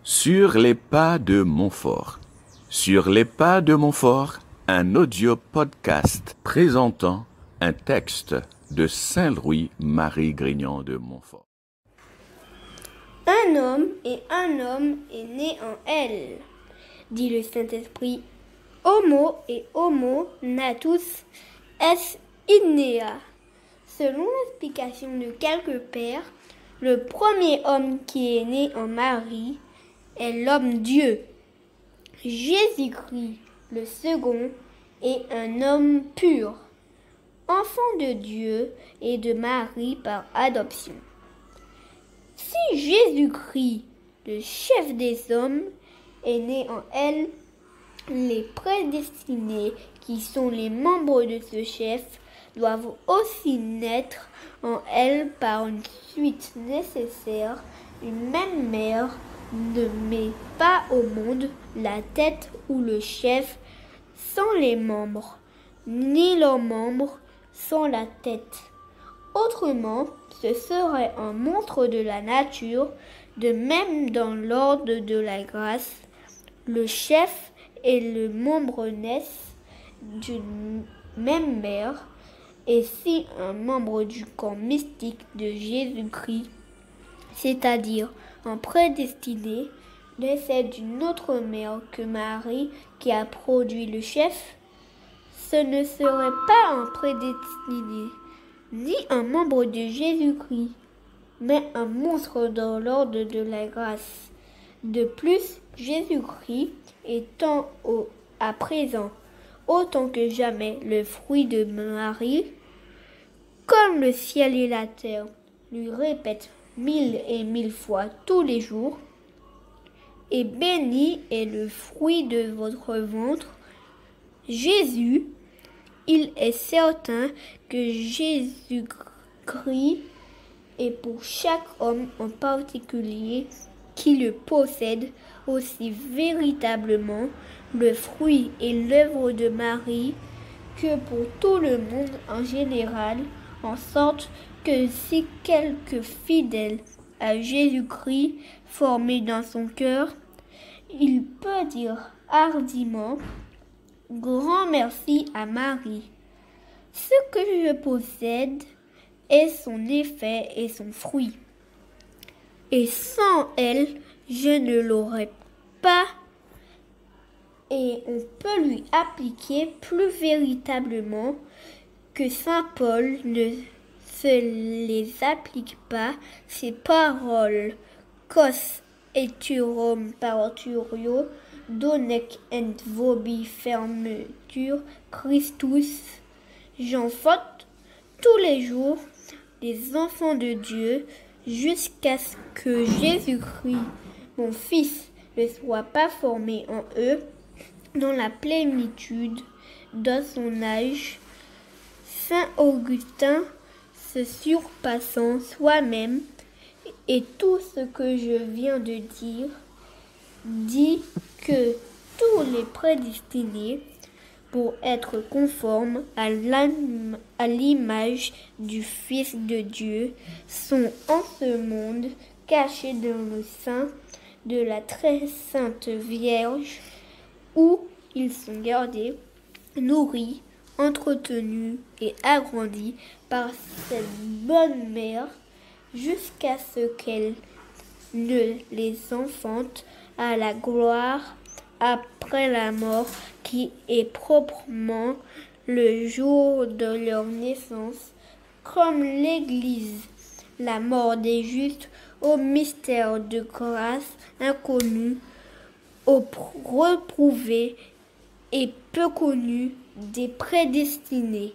Sur les pas de Montfort. Sur les pas de Montfort, un audio podcast présentant un texte de Saint-Louis-Marie Grignon de Montfort. Un homme est né en elle, dit le Saint-Esprit. Homo et homo natus est idnea. Selon l'explication de quelques pères, le premier homme qui est né en Marie est l'homme-dieu. Jésus-Christ, le second, est un homme pur, enfant de Dieu et de Marie par adoption. Si Jésus-Christ, le chef des hommes, est né en elle, les prédestinés qui sont les membres de ce chef doivent aussi naître en elle par une suite nécessaire. Une même mère ne met pas au monde la tête ou le chef sans les membres, ni leurs membres sans la tête. Autrement, ce serait un montre de la nature. De même, dans l'ordre de la grâce, le chef et le membre naissent d'une même mère. Et si un membre du corps mystique de Jésus-Christ, c'est-à-dire un prédestiné, naissait d'une autre mère que Marie qui a produit le chef, ce ne serait pas un prédestiné, ni un membre de Jésus-Christ, mais un monstre dans l'ordre de la grâce. De plus, Jésus-Christ étant à présent autant que jamais le fruit de Marie, comme le ciel et la terre lui répètent 1000 et 1000 fois tous les jours, et béni est le fruit de votre ventre, Jésus. Il est certain que Jésus-Christ est pour chaque homme en particulier qui le possède aussi véritablement le fruit et l'œuvre de Marie que pour tout le monde en général, en sorte que si quelque fidèle à Jésus-Christ formé dans son cœur, il peut dire hardiment « Grand merci à Marie ». Ce que je possède est son effet et son fruit. Et sans elle, je ne l'aurais pas. Et on peut lui appliquer plus véritablement que saint Paul ne se les applique pas ces paroles. Cos eturum parturio, donec ent vobi fermeture Christus. J'enfantent tous les jours des enfants de Dieu jusqu'à ce que Jésus-Christ, mon Fils, ne soit pas formé en eux dans la plénitude de son âge. Saint Augustin, se surpassant soi-même et tout ce que je viens de dire, dit que tous les prédestinés pour être conformes à l'image du Fils de Dieu sont en ce monde cachés dans le sein de la très sainte Vierge, où ils sont gardés, nourris, entretenus et agrandis par cette bonne mère jusqu'à ce qu'elle ne les enfante à la gloire après la mort qui est proprement le jour de leur naissance, comme l'Église, la mort des justes, au mystère de grâce inconnu, au reprouvé et peu connu des prédestinés.